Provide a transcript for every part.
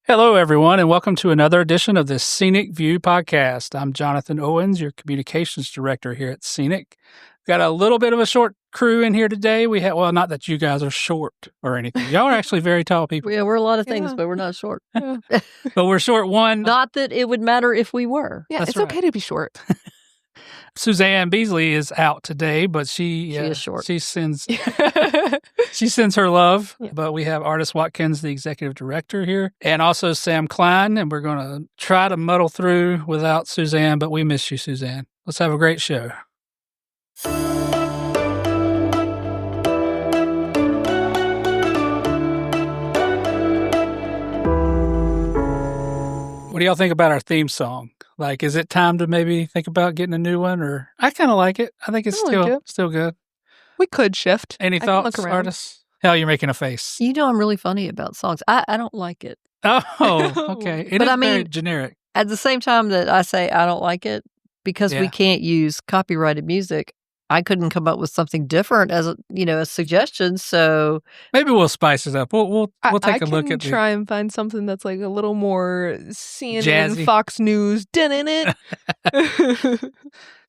Hello, everyone, and welcome to another edition of the SEANC View Podcast. I'm Jonathan Owens, your communications director here at SEANC. Got a little bit of a short crew in here today. We have, well, not that you guys are short or anything. Y'all are actually very tall people. Yeah, we're a lot of things, but we're not short. But we're short one. Not that it would matter if we were. Yeah, That's it's right. okay to be short. Suzanne Beasley is out today, but she is short. She sends her love. Yeah. But we have Artist Watkins, the executive director here, and also Sam Klein, and we're going to try to muddle through without Suzanne, but we miss you, Suzanne. Let's have a great show. What do y'all think about our theme song? Like, is it time to maybe think about getting a new one? Or I kind of like it. I think it's I like it. still good. We could shift. Any I can thoughts, look around. artists? Hell, you're making a face. You know I'm really funny about songs. I don't like it. Oh, okay. It But is I mean- very generic. At the same time that I say I don't like it, because Yeah. we can't use copyrighted music, I couldn't come up with something different as a suggestion. So Maybe we'll spice it up. We'll take a look I at can try and find something that's like a little more CNN, Jazzy. Fox News, in it.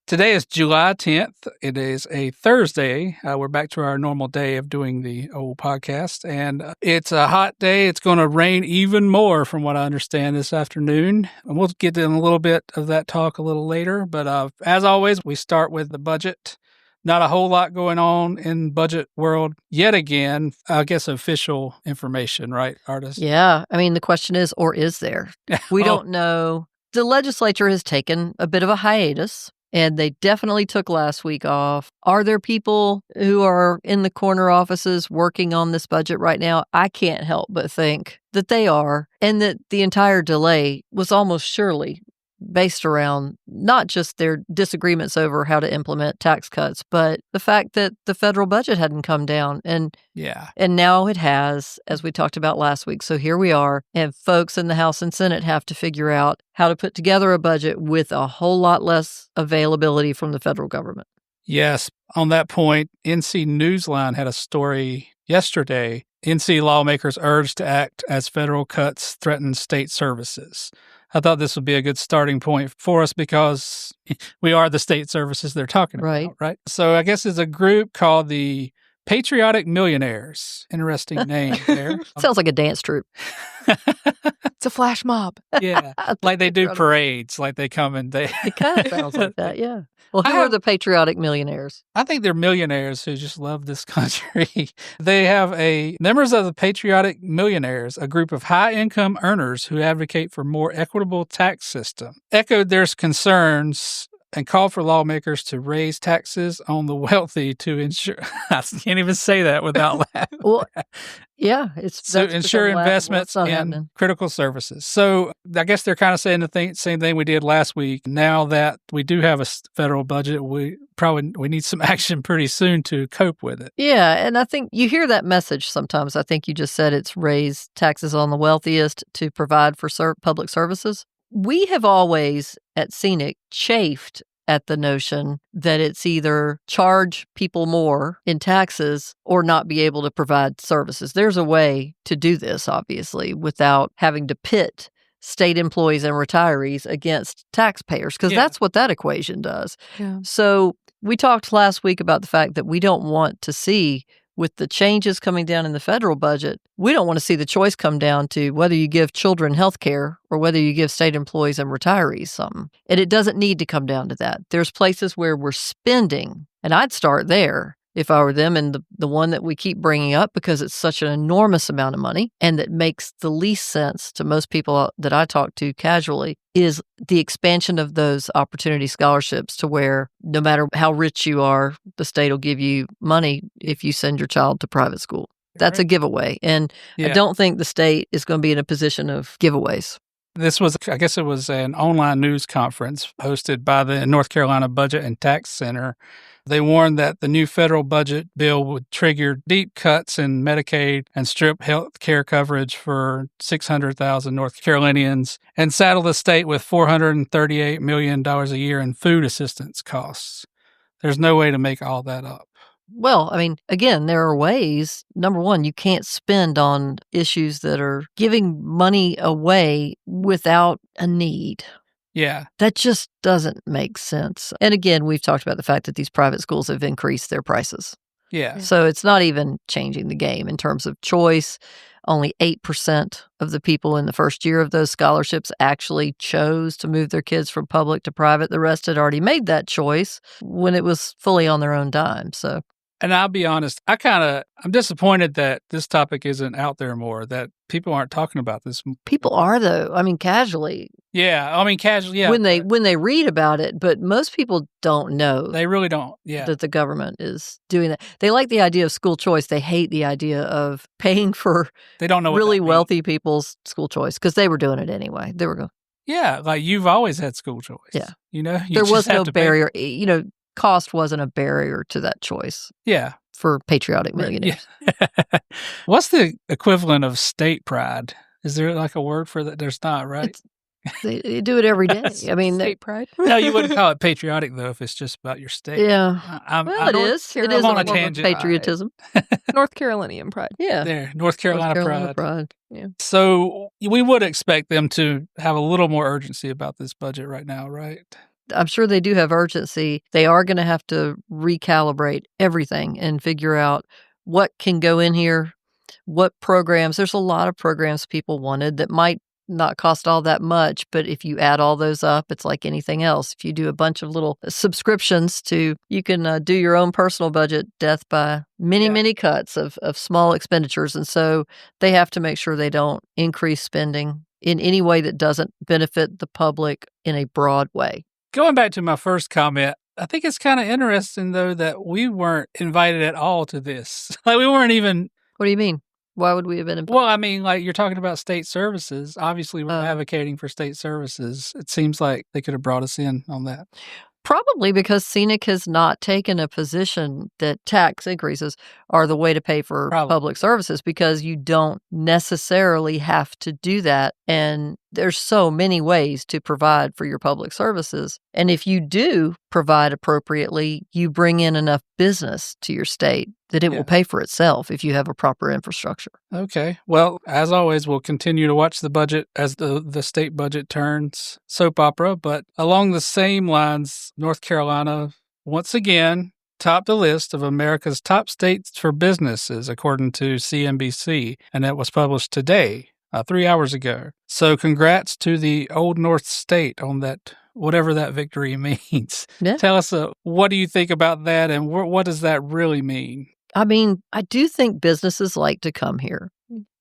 Today is July 10th. It is a Thursday. We're back to our normal day of doing the old podcast, and it's a hot day. It's going to rain even more from what I understand this afternoon. And we'll get in a little bit of that talk a little later. But as always, we start with the budget. Not a whole lot going on in budget world yet again. I guess official information, right, artists? yeah, I mean, the question is, or is there? We Oh, don't know. The legislature has taken a bit of a hiatus, and they definitely took last week off. Are there people who are in the corner offices working on this budget right now? I can't help but think that they are, and that the entire delay was almost surely based around not just their disagreements over how to implement tax cuts, but the fact that the federal budget hadn't come down. And yeah. now it has, as we talked about last week. So here we are, and folks in the House and Senate have to figure out how to put together a budget with a whole lot less availability from the federal government. Yes. On that point, NC Newsline had a story yesterday. NC lawmakers urged to act as federal cuts threaten state services. I thought this would be a good starting point for us because we are the state services they're talking Right. about, right? So I guess it's a group called the Patriotic Millionaires. Interesting name there. Sounds like a dance troupe. It's a flash mob. Yeah. Like they do parades, like they come and they... It kind of sounds like that, yeah. Well, who I are have- the patriotic millionaires? I think they're millionaires who just love this country. They have members of the Patriotic Millionaires, a group of high-income earners who advocate for more equitable tax system, echoed their concerns and called for lawmakers to raise taxes on the wealthy to ensure. I can't even say that without laughing. Well, yeah, it's So that's ensure become laughable. investments It's not in happening. critical services. So I guess they're kind of saying the same thing we did last week. Now that we do have a federal budget, we need some action pretty soon to cope with it. Yeah, and I think you hear that message sometimes. I think you just said it's raise taxes on the wealthiest to provide for public services. We have always, at Scenic, chafed at the notion that it's either charge people more in taxes or not be able to provide services. There's a way to do this, obviously, without having to pit state employees and retirees against taxpayers, because Yeah. that's what that equation does. Yeah. So we talked last week about the fact that we don't want to see, with the changes coming down in the federal budget, we don't want to see the choice come down to whether you give children health care or whether you give state employees and retirees something. And it doesn't need to come down to that. There's places where we're spending, and I'd start there if I were them. And the one that we keep bringing up because it's such an enormous amount of money and that makes the least sense to most people that I talk to casually is the expansion of those opportunity scholarships to where no matter how rich you are, the state will give you money if you send your child to private school. That's a giveaway. And I don't think the state is going to be in a position of giveaways. This was, I guess it was an online news conference hosted by the North Carolina Budget and Tax Center. They warned that the new federal budget bill would trigger deep cuts in Medicaid and strip health care coverage for 600,000 North Carolinians and saddle the state with $438 million a year in food assistance costs. There's no way to make all that up. Well, I mean, again, there are ways. Number one, you can't spend on issues that are giving money away without a need. Yeah. That just doesn't make sense. And again, we've talked about the fact that these private schools have increased their prices. Yeah. So it's not even changing the game in terms of choice. Only 8% of the people in the first year of those scholarships actually chose to move their kids from public to private. The rest had already made that choice when it was fully on their own dime. So, And I'll be honest, I'm disappointed that this topic isn't out there more, that people aren't talking about this. people are, though. I mean, casually. Yeah. I mean, casually. Yeah. When they read about it, but most people don't know They really don't. Yeah. that the government is doing that. They like the idea of school choice. They hate the idea of paying for They don't know what really that means. wealthy people's school choice because they were doing it anyway. They were going. Yeah. Like you've always had school choice. Yeah. You know, you There just was have no to pay. barrier. Cost wasn't a barrier to that choice Yeah. for patriotic Right, millionaires. yeah. What's the equivalent of state pride? Is there like a word for that? There's not, right? They do it every day. I mean, State pride. No, you wouldn't call it patriotic though if it's just about your state. yeah. I'm Well, it is. It Carolina is on a a form of tangent. patriotism. North Carolinian pride. Yeah. there, North Carolina, pride. pride. Yeah. So we would expect them to have a little more urgency about this budget right now, right? I'm sure they do have urgency. They are going to have to recalibrate everything and figure out what can go in here, what programs. There's a lot of programs people wanted that might not cost all that much, but if you add all those up, it's like anything else. If you do a bunch of little subscriptions you can do your own personal budget, death by many, Yeah. many cuts of small expenditures. And so they have to make sure they don't increase spending in any way that doesn't benefit the public in a broad way. Going back to my first comment, I think it's kind of interesting though that we weren't invited at all to this. Like we weren't even. What do you mean? Why would we have been involved? Well, I mean, like you're talking about state services. Obviously, we're advocating for state services. It seems like they could have brought us in on that. Probably because SEANC has not taken a position that tax increases are the way to pay for Probably. public services because you don't necessarily have to do that. And there's so many ways to provide for your public services. And if you do provide appropriately, you bring in enough business to your state that it Yeah. will pay for itself if you have a proper infrastructure. Okay. Well, as always, we'll continue to watch the budget as the state budget turns soap opera. But along the same lines, North Carolina, once again, topped the list of America's top states for businesses, according to CNBC. And that was published today, 3 hours ago. So congrats to the Old North State on that, whatever that victory means. Yeah. Tell us, what do you think about that? And what does that really mean? I mean, I do think businesses like to come here.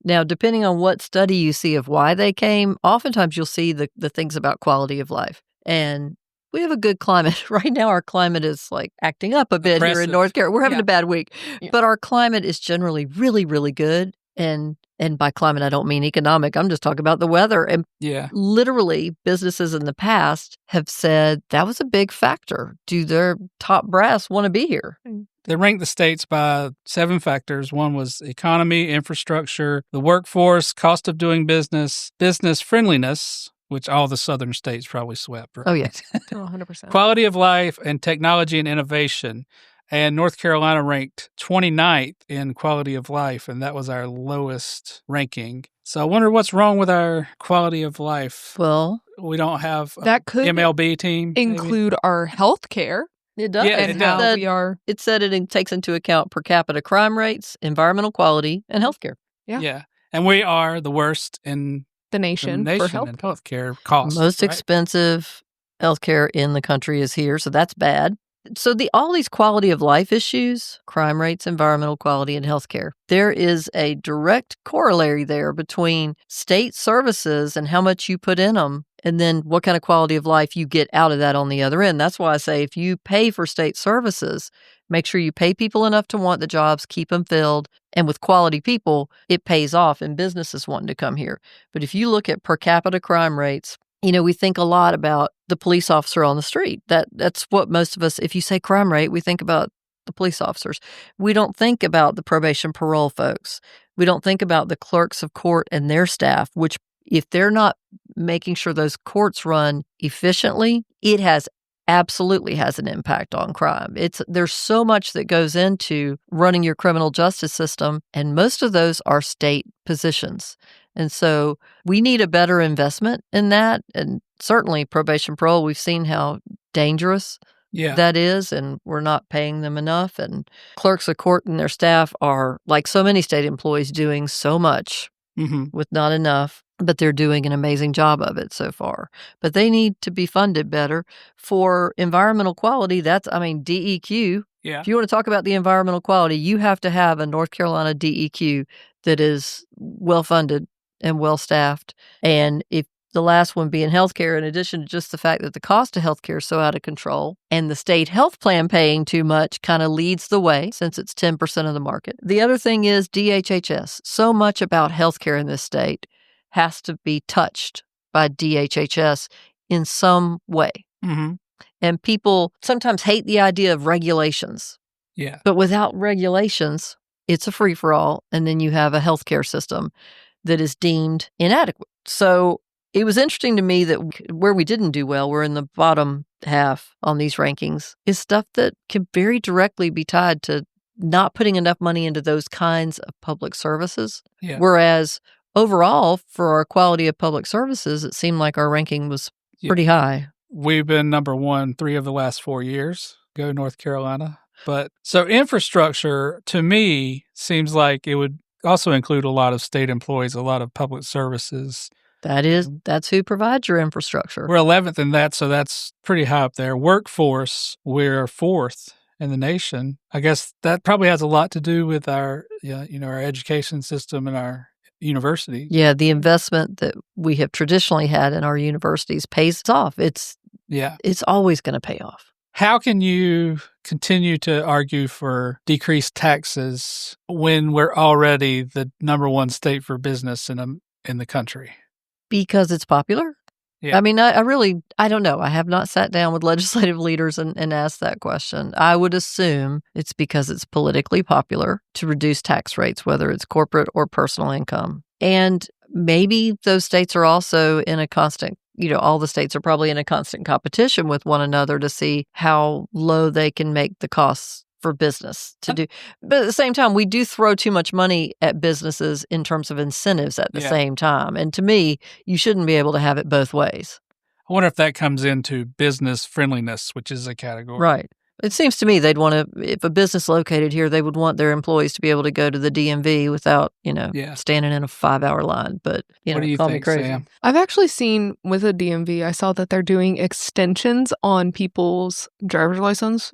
Now, depending on what study you see of why they came, oftentimes you'll see the things about quality of life. And we have a good climate. Right now, our climate is like acting up a bit here in Oppressive. North Carolina. We're having Yeah. a bad week. Yeah. But our climate is generally really, really good. And by climate, I don't mean economic. I'm just talking about the weather. And Yeah. literally, businesses in the past have said that was a big factor. Do their top brass want to be here? They ranked the states by 7 factors. One was economy, infrastructure, the workforce, cost of doing business, business friendliness, which all the southern states probably swept. Right? Oh, yeah. 100%. Quality of life and technology and innovation. And North Carolina ranked 29th in quality of life, and that was our lowest ranking. So I wonder what's wrong with our quality of life. Well, We don't have a That could MLB team. maybe? include our health care it does. Yeah, and it how does. we are. It said it takes into account per capita crime rates, environmental quality, and healthcare. Yeah. Yeah. And we are the worst in The the nation, nation for health. in healthcare costs. Most right? expensive healthcare in the country is here, so that's bad. So all these quality of life issues, crime rates, environmental quality, and healthcare, there is a direct corollary there between state services and how much you put in them, and then what kind of quality of life you get out of that on the other end. That's why I say if you pay for state services, make sure you pay people enough to want the jobs, keep them filled, and with quality people, it pays off and businesses wanting to come here. But if you look at per capita crime rates, we think a lot about the police officer on the street. That's what most of us, if you say crime rate, we think about the police officers. We don't think about the probation parole folks. We don't think about the clerks of court and their staff, which if they're not making sure those courts run efficiently, it has absolutely has an impact on crime. There's so much that goes into running your criminal justice system, and most of those are state positions. And so we need a better investment in that. And certainly probation parole, we've seen how dangerous that is, and we're not paying them enough. And clerks of court and their staff are, like so many state employees, doing so much with not enough, but they're doing an amazing job of it so far. But they need to be funded better. For environmental quality, DEQ. Yeah. If you want to talk about the environmental quality, you have to have a North Carolina DEQ that is well-funded and well-staffed. And if the last one being healthcare, in addition to just the fact that the cost of healthcare is so out of control and the state health plan paying too much kind of leads the way since it's 10% of the market. The other thing is DHHS. So much about healthcare in this state has to be touched by DHHS in some way. And people sometimes hate the idea of regulations. Yeah. But without regulations, it's a free-for-all, and then you have a healthcare system that is deemed inadequate. So it was interesting to me that where we didn't do well, we're in the bottom half on these rankings, is stuff that can very directly be tied to not putting enough money into those kinds of public services. Yeah. Whereas overall, for our quality of public services, it seemed like our ranking was pretty high. We've been number 1 3 of the last 4 years. Go North Carolina. But so infrastructure, to me, seems like it would also include a lot of state employees, a lot of public services. That's who provides your infrastructure. We're 11th in that, so that's pretty high up there. Workforce, we're 4th in the nation. I guess that probably has a lot to do with our education system and our university. Yeah, the investment that we have traditionally had in our universities pays off. It's always going to pay off. How can you continue to argue for decreased taxes when we're already the number 1 state for business in the country? Because it's popular? Yeah. I mean, I don't know. I have not sat down with legislative leaders and asked that question. I would assume it's because it's politically popular to reduce tax rates, whether it's corporate or personal income. And maybe those states are also in a constant, all the states are probably in a constant competition with one another to see how low they can make the costs for business to do. But at the same time, we do throw too much money at businesses in terms of incentives at the same time. And to me, you shouldn't be able to have it both ways. I wonder if that comes into business friendliness, which is a category. Right. It seems to me they'd want to, if a business located here, they would want their employees to be able to go to the DMV without, standing in a 5-hour line. But, what do you call think, me crazy. Sam? I've actually seen with a DMV, I saw that they're doing extensions on people's driver's license.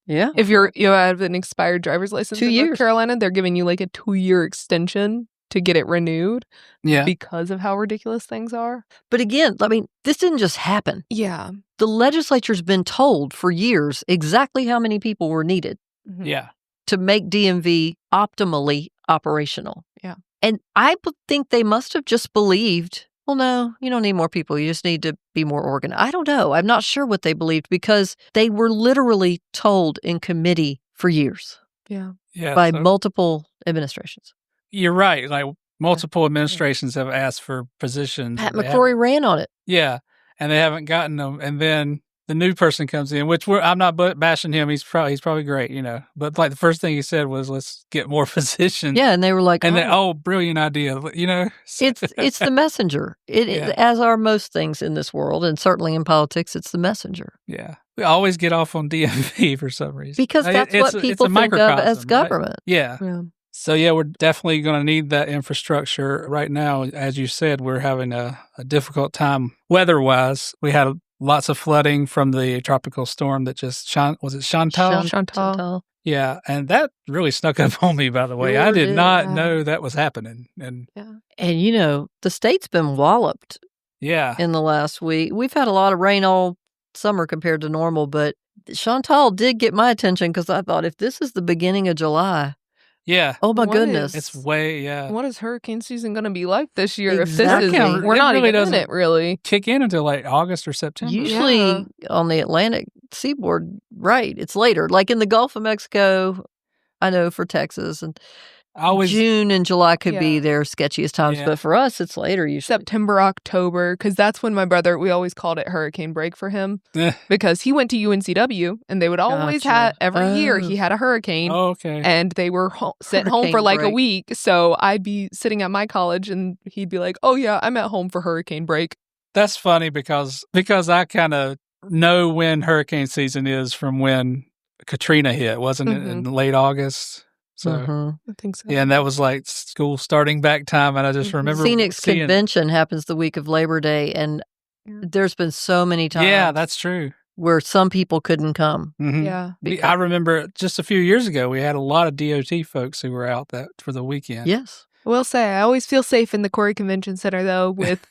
Yeah. If you have an expired driver's license 2 in years. North Carolina, they're giving you like a 2-year extension to get it renewed. Yeah. Because of how ridiculous things are. But again, this didn't just happen. Yeah. The legislature's been told for years exactly how many people were needed Yeah. to make DMV optimally operational. Yeah. And I think they must have just believed, well, no, you don't need more people. You just need to be more organized. I don't know. I'm not sure what they believed because they were literally told in committee for years. Yeah. By multiple administrations. You're right. Like multiple administrations have asked for positions. Pat McCrory ran on it. Yeah. And they haven't gotten them. And then the new person comes in, which I'm not bashing him. He's probably great, But like the first thing he said was, let's get more physicians. Yeah, and they were like, brilliant idea, It's the messenger. As are most things in this world, and certainly in politics, it's the messenger. Yeah. We always get off on DMV for some reason. Because that's what people think of as government. Right? Yeah. So, we're definitely going to need that infrastructure. Right now, as you said, we're having a difficult time weather-wise. We had lots of flooding from the tropical storm that just, was it Chantal? Chantal. Yeah, and that really snuck up on me, by the way. Sure I did did, not know that was happening. And the state's been walloped in the last week. We've had a lot of rain all summer compared to normal, but Chantal did get my attention because I thought, if this is the beginning of July, oh my goodness. It's way, What is hurricane season going to be like this year? Exactly. If this is, we're not even in it, really. Kick in until like August or September. Usually on the Atlantic seaboard, right, it's later. Like in the Gulf of Mexico, I know for Texas, and June and July could be Yeah. their sketchiest times, Yeah. but for us, it's later usually. September, October, because that's when my brother, we always called it hurricane break for him Eh. because he went to UNCW and they would always Gotcha. have, every year Oh. he had a hurricane Oh, okay. and they were sent home for Hurricane like a break. week. So I'd be sitting at my college and he'd be like, oh yeah, I'm at home for hurricane break. That's funny because I kind of know when hurricane season is from when Katrina hit, wasn't it, in late August? So Mhm. I think so. yeah, and that was like school starting back time, and I just remember Phoenix seeing. Convention happens the week of Labor Day, and there's been so many times Yeah, that's true. where some people couldn't come. Mhm. Yeah. I remember just a few years ago, we had a lot of DOT folks who were out that for the weekend. Yes. I will say, I always feel safe in the Corey Convention Center, though, with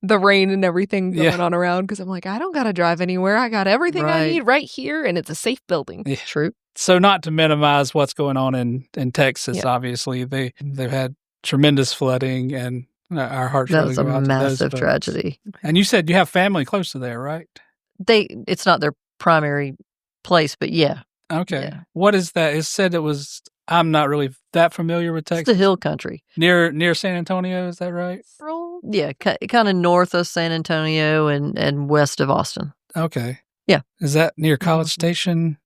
the rain and everything going on around, because I'm like, I don't got to drive anywhere. I got everything I Right. need right here, and it's a safe building. Yeah. True. So not to minimize what's going on in Texas, Yeah. obviously they've had tremendous flooding, and our hearts That really was go a out to those massive folks. tragedy. And you said you have family close to there, right? It's not their primary place, but yeah, Okay. Yeah. What is that? It said it was. I'm not really that familiar with it's the Texas. hill country. Near San Antonio, is that right? Yeah, kind of north of San Antonio and west of Austin. Okay. Yeah. Is that near College Mhm. Station?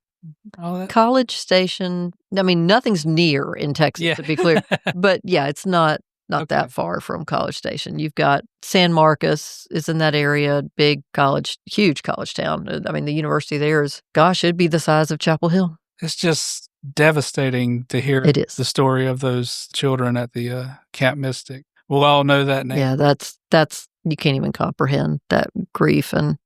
All that? College Station. I mean, nothing's near in Texas, Yeah. to be clear. But yeah, it's not Okay. that far from College Station. You've got San Marcos is in that area, big college, huge college town. I mean, the university there is, gosh, it'd be the size of Chapel Hill. It's just devastating to hear It is. the story of those children at the Camp Mystic. We'll all know that name. Yeah, that's you can't even comprehend that grief. And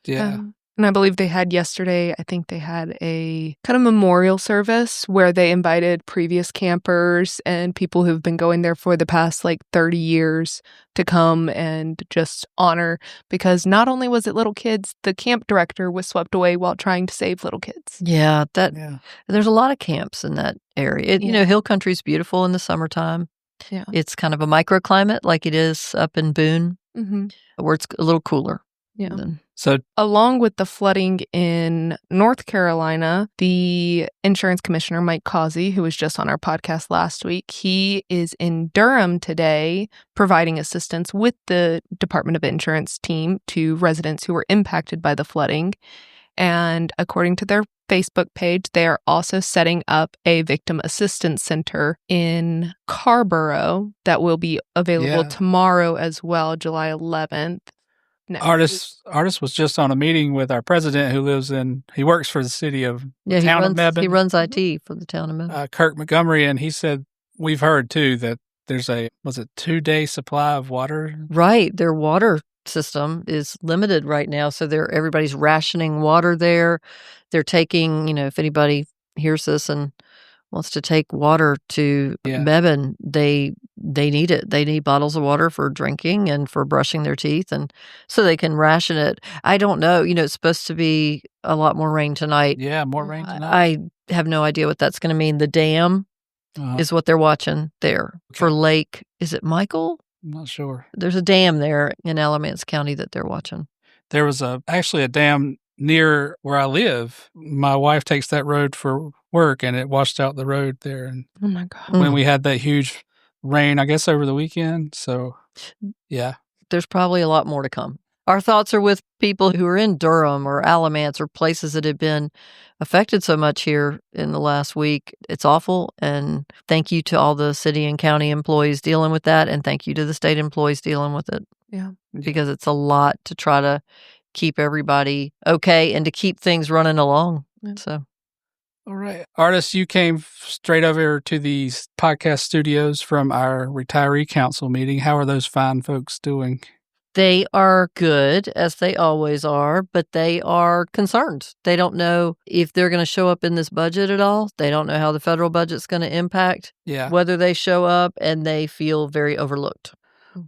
Yeah. And I believe they had yesterday, I think they had a kind of memorial service where they invited previous campers and people who've been going there for the past like 30 years to come and just honor, because not only was it little kids, the camp director was swept away while trying to save little kids. yeah, Yeah. there's a lot of camps in that area. You know, hill country's beautiful in the summertime. Yeah. It's kind of a microclimate like it is up in Boone, Mm-hmm. where it's a little cooler. Yeah. than- So Along with the flooding in North Carolina, the insurance commissioner, Mike Causey, who was just on our podcast last week, he is in Durham today providing assistance with the Department of Insurance team to residents who were impacted by the flooding. And according to their Facebook page, they are also setting up a victim assistance center in Carborough that will be available Yeah. tomorrow as well, July 11th. No. Artist was just on a meeting with our president who he works for the city of Yeah, town of he Mebane, runs IT for the town of Mebane. Kirk Montgomery, and he said, we've heard too that there's a 2-day supply of water. Right. Their water system is limited right now. So everybody's rationing water there. They're taking, if anybody hears this and wants to take water to Yeah. Mebane, they need it. They need bottles of water for drinking and for brushing their teeth, and so they can ration it. I don't know. It's supposed to be a lot more rain tonight. Yeah, more rain tonight. I have no idea what that's going to mean. The dam is what they're watching there for Lake. Is it Michael? I'm not sure. There's a dam there in Alamance County that they're watching. There was actually a dam near where I live. My wife takes that road for work, and it washed out the road there. And Oh my God. when we had that huge rain, I guess over the weekend. So, yeah. There's probably a lot more to come. Our thoughts are with people who are in Durham or Alamance or places that have been affected so much here in the last week. It's awful. And thank you to all the city and county employees dealing with that. And thank you to the state employees dealing with it. Yeah. Because it's a lot to try to keep everybody okay and to keep things running along. Yeah. So, All right. Artist, you came straight over to these podcast studios from our retiree council meeting. How are those fine folks doing? they are good, as they always are, but they are concerned. They don't know if they're going to show up in this budget at all. They don't know how the federal budget's going to impact whether they show up, and they feel very overlooked.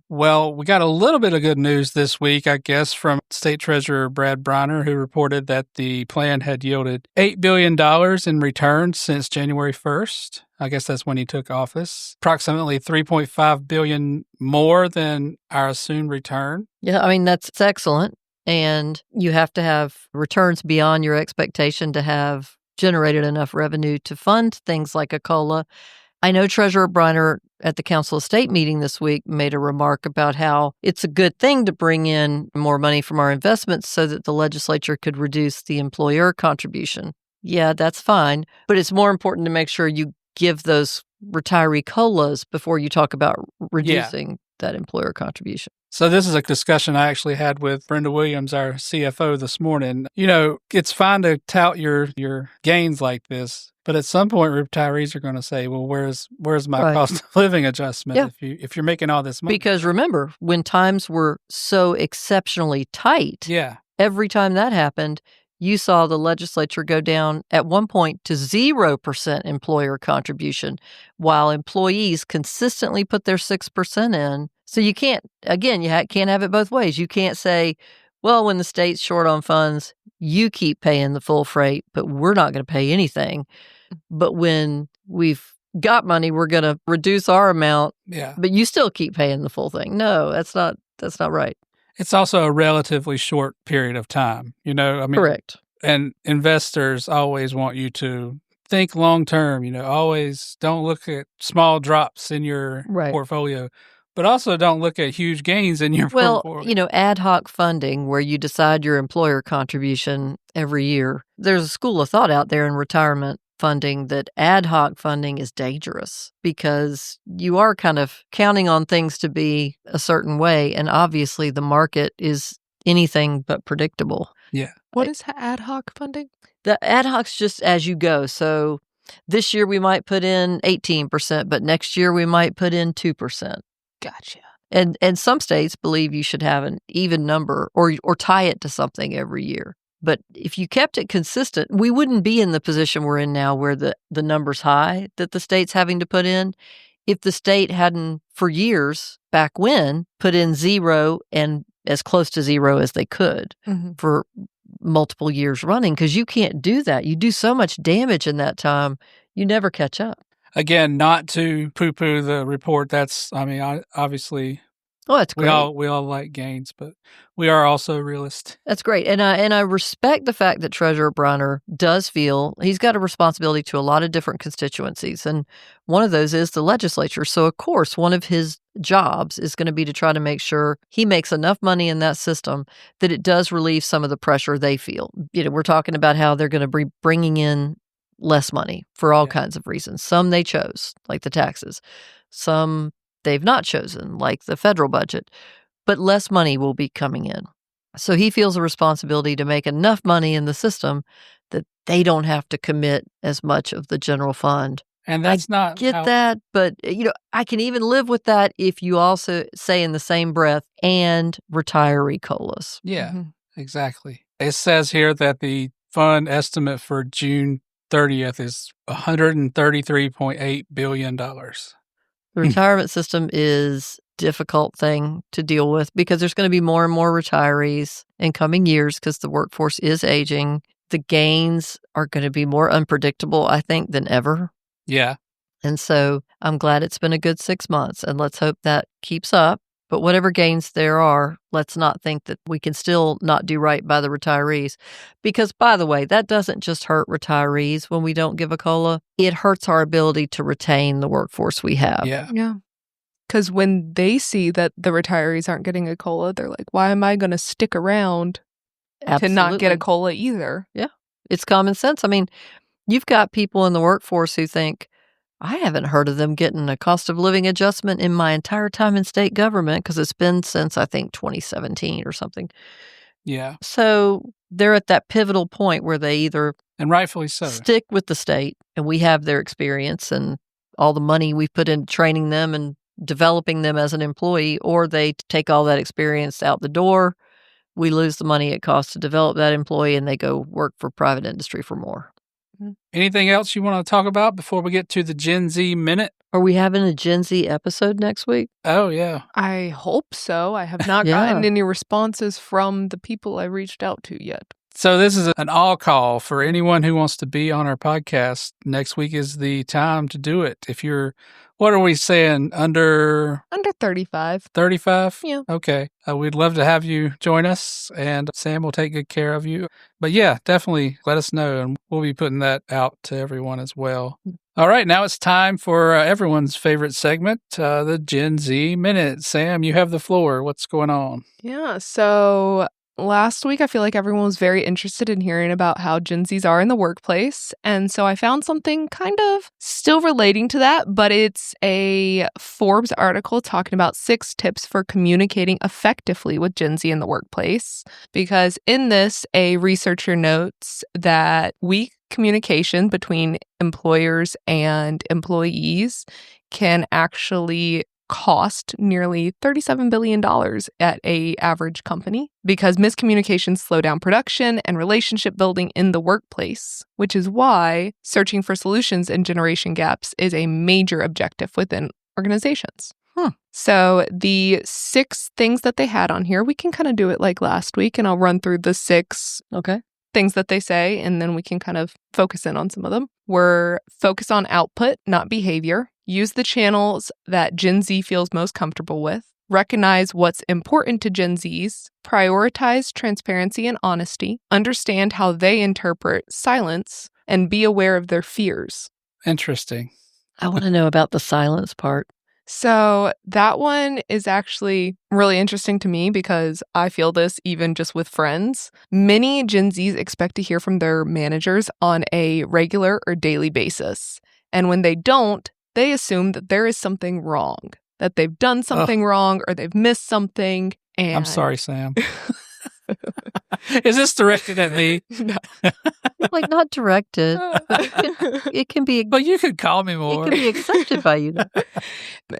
Well, we got a little bit of good news this week, I guess, from State Treasurer Brad Briner, who reported that the plan had yielded $8 billion in returns since January 1st. I guess that's when he took office. Approximately $3.5 billion more than our assumed return. Yeah, I mean, that's excellent. And you have to have returns beyond your expectation to have generated enough revenue to fund things like a COLA. I know Treasurer Briner at the Council of State meeting this week made a remark about how it's a good thing to bring in more money from our investments so that the legislature could reduce the employer contribution. Yeah, that's fine. But it's more important to make sure you give those retiree COLAs before you talk about reducing that employer contribution. So this is a discussion I actually had with Brenda Williams, our CFO, this morning. You know, it's fine to tout your gains like this, but at some point retirees are going to say, well, where's my cost of living adjustment if you're making all this money? Because remember, when times were so exceptionally tight, every time that happened, you saw the legislature go down at one point to 0% employer contribution, while employees consistently put their 6% in. So you can't, again, you can't have it both ways. You can't say, well, when the state's short on funds, you keep paying the full freight, but we're not going to pay anything. But when we've got money, we're going to reduce our amount, but you still keep paying the full thing. No, that's not right. It's also a relatively short period of time, you know? I mean, correct. And investors always want you to think long term, you know, always don't look at small drops in your portfolio, but also don't look at huge gains in your portfolio. Well, you know, ad hoc funding where you decide your employer contribution every year. There's a school of thought out there in retirement funding that ad hoc funding is dangerous because you are kind of counting on things to be a certain way. And obviously the market is anything but predictable. Yeah. What is ad hoc funding? The ad hoc's just as you go. So this year we might put in 18%, but next year we might put in 2%. Gotcha. And some states believe you should have an even number or tie it to something every year. But if you kept it consistent, we wouldn't be in the position we're in now where the number's high that the state's having to put in. If the state hadn't, for years, back when, put in 0 and as close to 0 as they could for multiple years running, because you can't do that. You do so much damage in that time, you never catch up. Again, not to poo-poo the report. Obviously... Oh, that's great. We all like gains, but we are also realists. That's great. And I respect the fact that Treasurer Briner does feel he's got a responsibility to a lot of different constituencies. And one of those is the legislature. So, of course, one of his jobs is going to be to try to make sure he makes enough money in that system that it does relieve some of the pressure they feel. You know, we're talking about how they're going to be bringing in less money for all kinds of reasons. Some they chose, like the taxes. Some they've not chosen, like the federal budget, but less money will be coming in. So he feels a responsibility to make enough money in the system that they don't have to commit as much of the general fund. And that's not that, but you know, I can even live with that if you also say in the same breath and retiree COLAs. Yeah, exactly. It says here that the fund estimate for June 30th is $133.8 billion. The retirement system is a difficult thing to deal with because there's going to be more and more retirees in coming years because the workforce is aging. The gains are going to be more unpredictable, I think, than ever. Yeah. And so I'm glad it's been a good 6 months, and let's hope that keeps up. But whatever gains there are, let's not think that we can still not do right by the retirees. Because, by the way, that doesn't just hurt retirees when we don't give a COLA. It hurts our ability to retain the workforce we have. Yeah. Because when they see that the retirees aren't getting a COLA, they're like, why am I going to stick around to not get a COLA either? Yeah. It's common sense. I mean, you've got people in the workforce who think, I haven't heard of them getting a cost of living adjustment in my entire time in state government because it's been since, I think, 2017 or something. Yeah. So they're at that pivotal point where they either and rightfully so stick with the state and we have their experience and all the money we've put into training them and developing them as an employee, or they take all that experience out the door. We lose the money it costs to develop that employee and they go work for private industry for more. Anything else you want to talk about before we get to the Gen Z Minute? Are we having a Gen Z episode next week? Oh, yeah. I hope so. I have not gotten any responses from the people I reached out to yet. So this is an all call for anyone who wants to be on our podcast. Next week is the time to do it. If you're, what are we saying, under 35. 35? Yeah. Okay. We'd love to have you join us, and Sam will take good care of you. But yeah, definitely let us know, and we'll be putting that out to everyone as well. All right, now it's time for everyone's favorite segment, the Gen Z Minute. Sam, you have the floor. What's going on? Yeah, so last week I feel like everyone was very interested in hearing about how Gen Zs are in the workplace. And so I found something kind of still relating to that, but it's a Forbes article talking about 6 tips for communicating effectively with Gen Z in the workplace. Because in this, a researcher notes that weak communication between employers and employees can actually cost nearly $37 billion at a average company because miscommunications slow down production and relationship building in the workplace, which is why searching for solutions and generation gaps is a major objective within organizations. So the 6 things that they had on here, we can kind of do it like last week, and I'll run through the 6 things that they say, and then we can kind of focus in on some of them. We're focus on output, not behavior. Use the channels that Gen Z feels most comfortable with. Recognize what's important to Gen Zs. Prioritize transparency and honesty. Understand how they interpret silence, and be aware of their fears. Interesting. I want to know about the silence part. So that one is actually really interesting to me because I feel this even just with friends. Many Gen Zs expect to hear from their managers on a regular or daily basis. And when they don't, they assume that there is something wrong, that they've done something wrong or they've missed something. And I'm sorry, Sam. Is this directed at me? No. Like, not directed. It can be. But you could call me more. It can be accepted by you.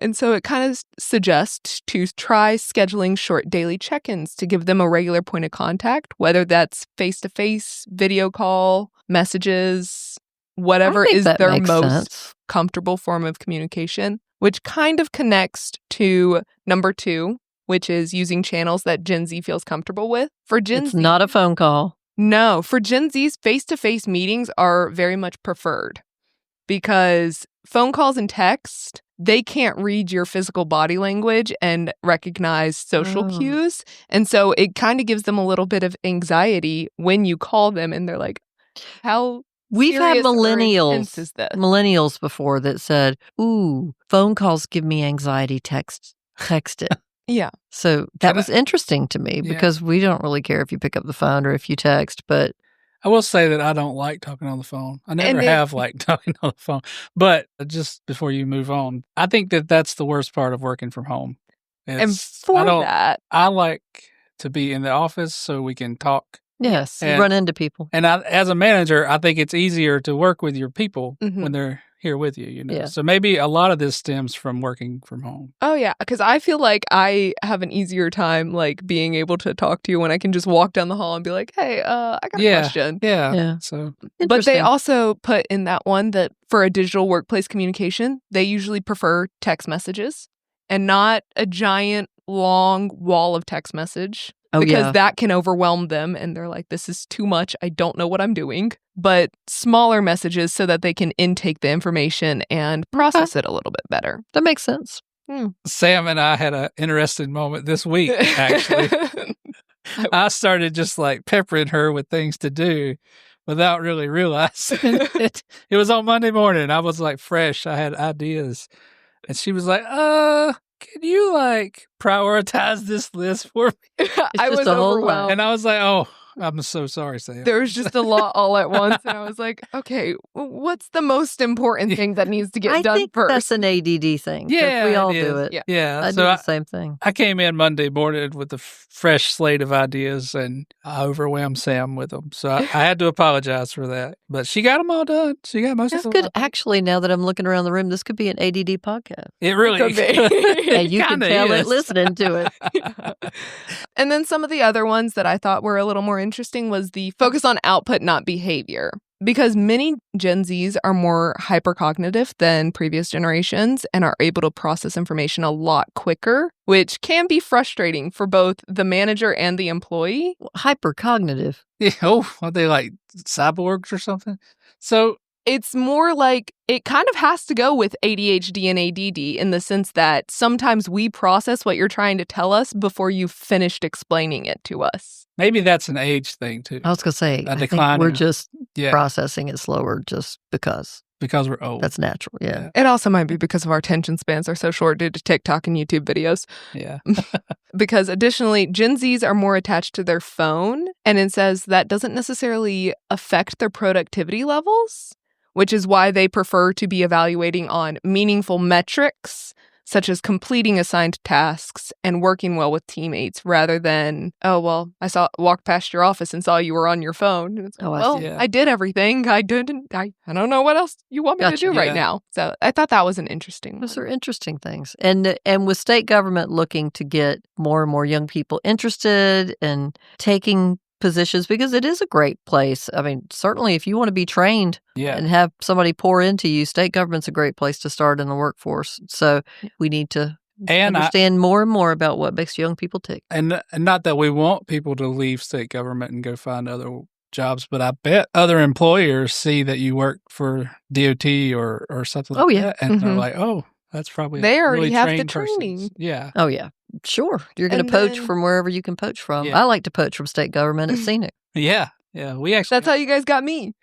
And so it kind of suggests to try scheduling short daily check-ins to give them a regular point of contact, whether that's face-to-face, video call, messages, whatever is their most comfortable form of communication, which kind of connects to number 2, which is using channels that Gen Z feels comfortable with. For Gen It's Z, not a phone call. No, for Gen Z's, face-to-face meetings are very much preferred because phone calls and text, they can't read your physical body language and recognize social cues. And so it kind of gives them a little bit of anxiety when you call them and they're like, how We've had serious or intense is this? millennials before that said, ooh, phone calls give me anxiety, text it. Yeah. So that was interesting to me because we don't really care if you pick up the phone or if you text, but I will say that I don't like talking on the phone. I never have liked talking on the phone. But just before you move on, I think that that's the worst part of working from home. I like to be in the office so we can talk. Yes, you run into people. And as a manager, I think it's easier to work with your people when they're here with you, you know. Yeah. So maybe a lot of this stems from working from home. Oh, yeah, because I feel like I have an easier time like being able to talk to you when I can just walk down the hall and be like, hey, I got a question. Yeah. So, but they also put in that one that for a digital workplace communication, they usually prefer text messages and not a giant long wall of text message. Because that can overwhelm them and they're like, this is too much. I don't know what I'm doing. But smaller messages so that they can intake the information and process it a little bit better. That makes sense. Sam and I had an interesting moment this week, actually. I started just like peppering her with things to do without really realizing it. It was on Monday morning. I was like fresh. I had ideas. And she was like, can you like prioritize this list for me? I was overwhelmed. And I was like, oh, I'm so sorry, Sam. There was just a lot all at once. And I was like, okay, what's the most important thing that needs to get done I think first? that's an ADD thing. Yeah, we all do it. Yeah. I do the same thing. I came in Monday morning with a fresh slate of ideas and I overwhelmed Sam with them. So I had to apologize for that. But she got them all done. She got most of them. That's good. Actually, now that I'm looking around the room, this could be an ADD podcast. It really could be. And you can tell it listening to it. Yeah. And then some of the other ones that I thought were a little more interesting was the focus on output, not behavior. Because many Gen Zs are more hypercognitive than previous generations and are able to process information a lot quicker, which can be frustrating for both the manager and the employee. Hypercognitive. Yeah, oh, are they like cyborgs or something? So it's more like it kind of has to go with ADHD and ADD in the sense that sometimes we process what you're trying to tell us before you've finished explaining it to us. maybe that's an age thing too. I was going to say, A I think decline we're in- just Yeah, processing it slower just because. because we're old. That's natural. Yeah. It also might be because of our attention spans are so short due to TikTok and YouTube videos. Yeah. Because additionally, Gen Zs are more attached to their phone, and it says that doesn't necessarily affect their productivity levels, which is why they prefer to be evaluating on meaningful metrics, such as completing assigned tasks and working well with teammates, rather than, oh, well, walked past your office and saw you were on your phone. And it's like, Oh, I well, see. Yeah. I did everything. I don't know what else you want me to Gotcha. do right Yeah. now. So I thought that was an interesting Those one. are interesting things. And with state government looking to get more and more young people interested in taking positions, because it is a great place. I mean, certainly if you want to be trained Yeah. and have somebody pour into you, state government's a great place to start in the workforce. So we need to And understand more and more about what makes young people tick. And not that we want people to leave state government and go find other jobs, but I bet other employers see that you work for DOT or something like Oh, yeah. that, and they're Mhm. like, oh, that's probably They a already really have the trained person. training. Yeah. Oh, yeah. Sure. You're going And to poach then- from wherever you can poach from. Yeah. I like to poach from state government at Scenic. Yeah. Yeah. We actually That's how you guys got me.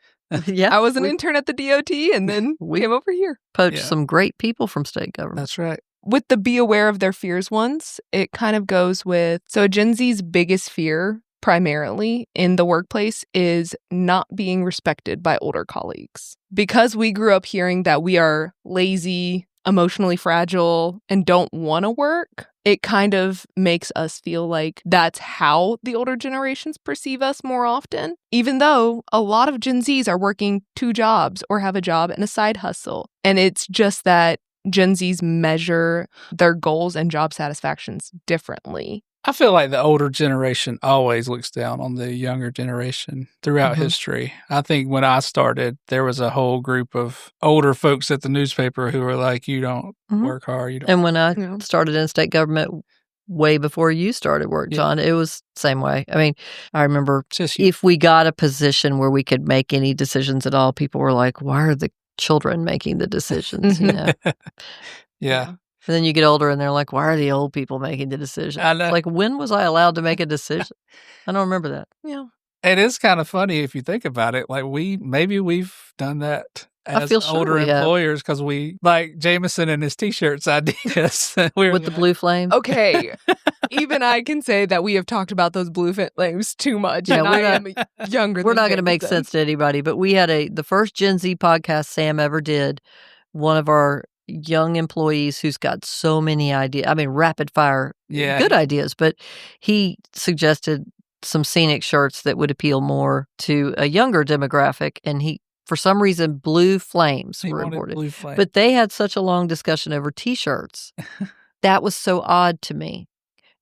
Yeah. I was an we intern at the DOT and then We- came over here. poach Yeah. some great people from state government. That's right. With the be aware of their fears ones, it kind of goes with, so Gen Z's biggest fear primarily in the workplace is not being respected by older colleagues. Because we grew up hearing that we are lazy, emotionally fragile, and don't want to work, it kind of makes us feel like that's how the older generations perceive us more often, even though a lot of Gen Zs are working 2 jobs or have a job and a side hustle. And it's just that Gen Zs measure their goals and job satisfactions differently. I feel like the older generation always looks down on the younger generation throughout Mhm. history. I think when I started, there was a whole group of older folks at the newspaper who were like, you don't Mhm. work hard. You don't. And when I Yeah. started in state government way before you started work, Yeah. John, it was the same way. I mean, I remember Just if we got a position where we could make any decisions at all, people were like, why are the children making the decisions? You know? yeah. And then you get older and they're like, why are the old people making the decisions? I know. Like, when was I allowed to make a decision? I don't remember that. Yeah. It is kind of funny if you think about it. Like maybe we've done that I as feel sure older we have. employers because we like Jameson and his T-shirts ideas. we were With the like, blue flames? Okay. Even I can say that we have talked about those blue flames too much. Yeah, and we're I am younger We're than not going to make Jameson. sense to anybody, but we had the first Gen Z podcast Sam ever did. One of our young employees who's got so many ideas. I mean, rapid fire, Yeah. good ideas, but he suggested some scenic shirts that would appeal more to a younger demographic. And for some reason, blue flames he were wanted imported. blue flame. But they had such a long discussion over T-shirts. That was so odd to me.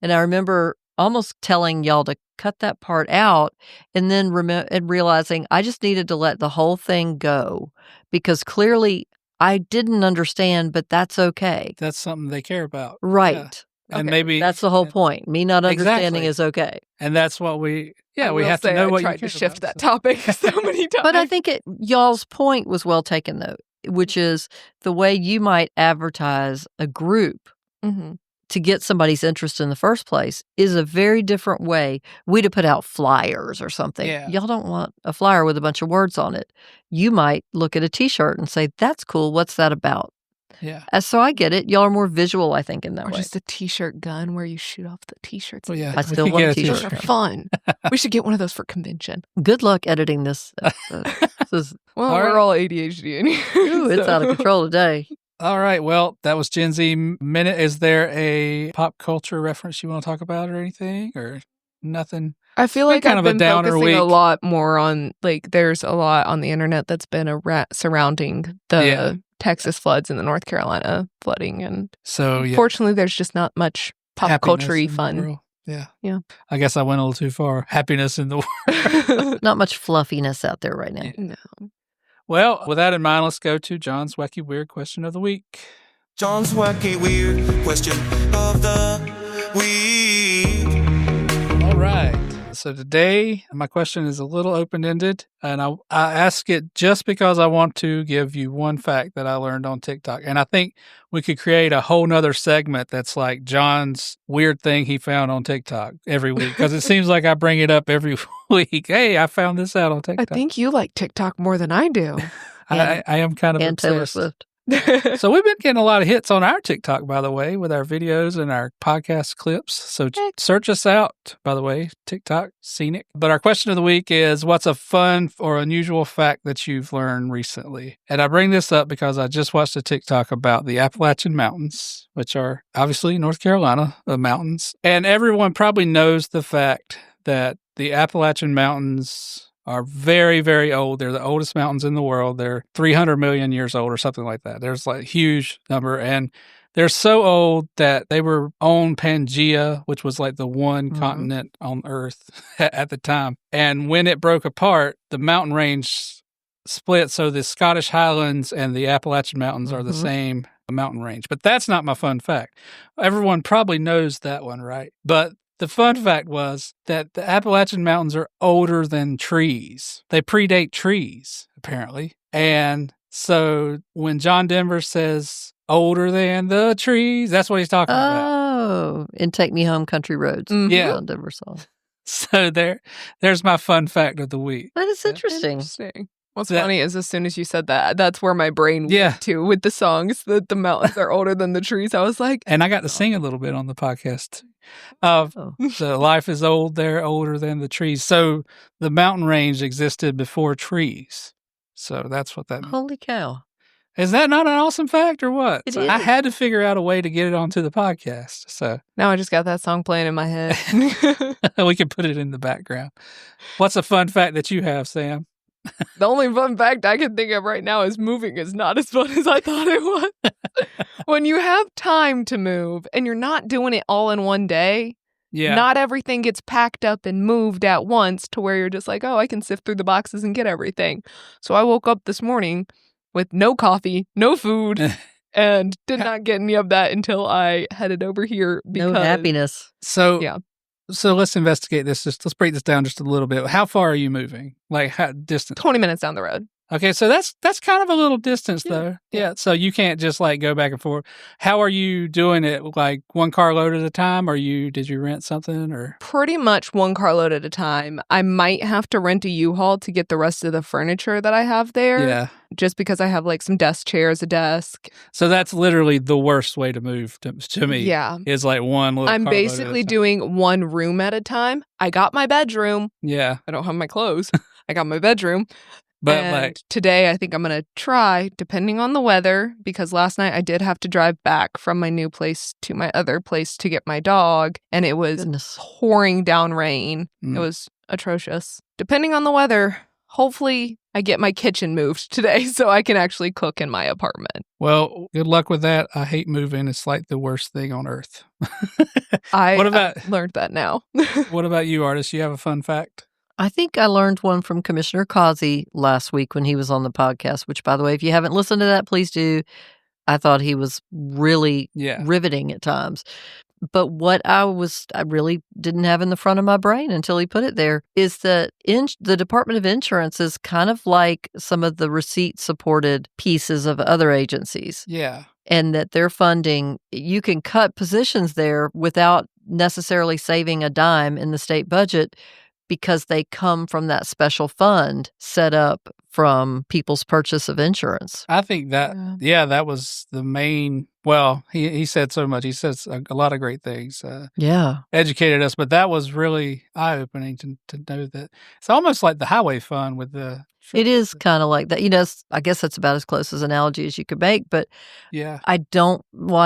And I remember almost telling y'all to cut that part out and then and realizing I just needed to let the whole thing go because clearly I didn't understand, but that's okay. That's something they care about. Right. Yeah. And Okay. maybe That's the whole point. Me not understanding Exactly. is okay. And that's what we I we will have to say know I what you tried to care shift about, that so. topic so many times. But I think y'all's point was well taken, though, which is the way you might advertise a group Mhm. to get somebody's interest in the first place is a very different way. We'd have put out flyers or something. Yeah. Y'all don't want a flyer with a bunch of words on it. You might look at a T-shirt and say, that's cool. What's that about? Yeah. So I get it. Y'all are more visual, I think, in that Or way. just a T-shirt gun where you shoot off the T-shirts. Well, yeah. I we still could want get a Those T-shirt. are fun. We should get one of those for convention. Good luck editing this episode. This is, Well, All we're right. all ADHD in here. ooh, it's out of so- control today. All right. Well, that was Gen Z Minute. Is there a pop culture reference you want to talk about or anything or nothing? I feel been like kind I've of a been downer focusing a week. lot more on, like, there's a lot on the internet that's been surrounding the Yeah. Texas floods and the North Carolina flooding. And So, yeah. fortunately, there's just not much pop happiness culture-y in the fun. world. Yeah. Yeah. I guess I went a little too far. Happiness in the world. Not much fluffiness out there right now. Yeah. No. Well, with that in mind, let's go to John's Wacky Weird Question of the Week. John's Wacky Weird Question of the Week. All right. So today, my question is a little open-ended, and I ask it just because I want to give you one fact that I learned on TikTok. And I think we could create a whole nother segment that's like John's weird thing he found on TikTok every week, because it seems like I bring it up every week. Hey, I found this out on TikTok. I think you like TikTok more than I do. I am kind of And Taylor obsessed. Swift. So we've been getting a lot of hits on our TikTok, by the way, with our videos and our podcast clips. So search us out, by the way, TikTok, Scenic. But our question of the week is, what's a fun or unusual fact that you've learned recently? And I bring this up because I just watched a TikTok about the Appalachian Mountains, which are obviously North Carolina mountains. And everyone probably knows the fact that the Appalachian Mountains are very, very old. They're the oldest mountains in the world. They're 300 million years old or something like that. There's like a huge number. And they're so old that they were on Pangea, which was like the one continent on Earth at the time. And when it broke apart, the mountain range split. So the Scottish Highlands and the Appalachian Mountains are the same mountain range. But that's not my fun fact. Everyone probably knows that one, right? But the fun fact was that the Appalachian Mountains are older than trees. They predate trees, apparently. And so when John Denver says older than the trees, that's what he's talking about. Oh, and Take Me Home Country Roads. Yeah. John Denver song. So there's my fun fact of the week. That is interesting. What's funny is as soon as you said that, that's where my brain went to with the songs that the mountains are older than the trees. I was like... And I got to sing a little bit on the podcast. So life is old, they're older than the trees. So the mountain range existed before trees. So that's what that means. Holy cow. Is that not an awesome fact or what? It So is. I had to figure out a way to get it onto the podcast. So Now I just got that song playing in my head. we can put it in the background. What's a fun fact that you have, Sam? The only fun fact I can think of right now is moving is not as fun as I thought it was. When you have time to move and you're not doing it all in one day, not everything gets packed up and moved at once to where you're just like, oh, I can sift through the boxes and get everything. So I woke up this morning with no coffee, no food, and did not get any of that until I headed over here. Because, no happiness. So yeah. So let's investigate this. Let's break this down just a little bit. How far are you moving? Like how distance? 20 minutes down the road. Okay, so that's kind of a little distance though. Yeah. So you can't just like go back and forth. How are you doing it? Like one carload at a time? Or did you rent something or? Pretty much one carload at a time. I might have to rent a U-Haul to get the rest of the furniture that I have there. Yeah. Just because I have like some desk chairs, a desk. So that's literally the worst way to move to me. Yeah. Is like one little I'm carload basically at a time. doing one room at a time. I got my bedroom. Yeah. I don't have my clothes. I got my bedroom. But and like today, I think I'm going to try, depending on the weather, because last night I did have to drive back from my new place to my other place to get my dog, and it was pouring down rain. It was atrocious. Depending on the weather, hopefully I get my kitchen moved today so I can actually cook in my apartment. Well, good luck with that. I hate moving. It's like the worst thing on earth. I What about- learned that now. What about you, Artist? You have a fun fact? I think I learned one from Commissioner Causey last week when he was on the podcast, which, by the way, if you haven't listened to that, please do. I thought he was really riveting at times. But what I really didn't have in the front of my brain until he put it there is that the Department of Insurance is kind of like some of the receipt-supported pieces of other agencies. Yeah. And that their funding, you can cut positions there without necessarily saving a dime in the state budget, because they come from that special fund set up from people's purchase of insurance. I think that, that was the main, well, he said so much. He says a lot of great things. Educated us, but that was really eye-opening to know that. It's almost like the highway fund with the... It is kind of like that. You know, I guess that's about as close as an analogy as you could make, but I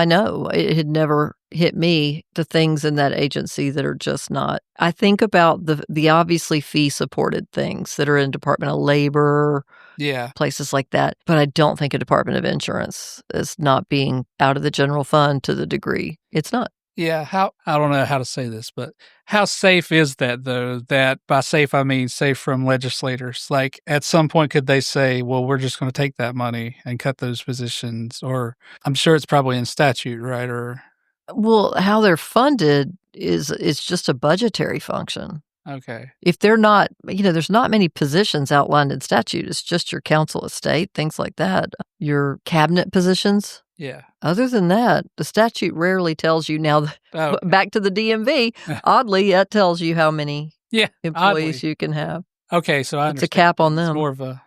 know it had never hit me, the things in that agency that are just not. I think about the obviously fee-supported things that are in Department of Labor, places like that, but I don't think a Department of Insurance is not being out of the general fund to the degree. It's not. Yeah, I don't know how to say this, but how safe is that, though? That by safe, I mean safe from legislators. Like, at some point, could they say, well, we're just going to take that money and cut those positions? Or I'm sure it's probably in statute, right? Or Well, how they're funded is just a budgetary function. okay. If they're not, there's not many positions outlined in statute. It's just your council of state, things like that, your cabinet positions. Yeah. Other than that, the statute rarely tells you. Now, back to the DMV, oddly, that tells you how many employees you can have. Okay, so I It's a cap on them. It's more of a,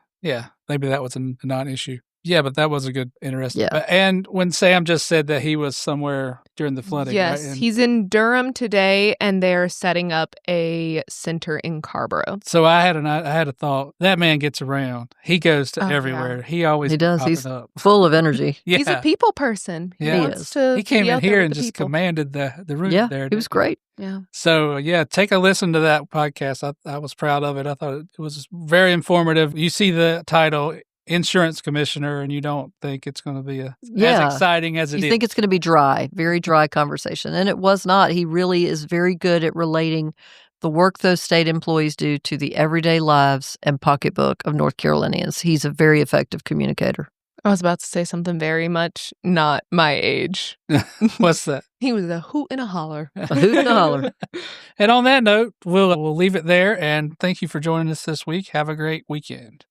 maybe that was a non-issue. Yeah, but that was a good, interesting. Yeah. And when Sam just said that he was somewhere during the flooding. Yes, right? he's in Durham today, and they're setting up a center in Carborough. So I had a thought. That man gets around. He goes to everywhere. Yeah. He always does. He's up. full of energy. Yeah. He's a people person. He Yeah. wants to. He came be in out there here with and the just people. commanded the room Yeah, there. he was great. Yeah. So, take a listen to that podcast. I was proud of it. I thought it was very informative. You see the title, Insurance Commissioner, and you don't think it's going to be as exciting as it is. You think it's going to be dry, very dry conversation. And it was not. He really is very good at relating the work those state employees do to the everyday lives and pocketbook of North Carolinians. He's a very effective communicator. I was about to say something very much not my age. What's that? He was a hoot and a holler. A hoot and a holler. And on that note, we'll leave it there. And thank you for joining us this week. Have a great weekend.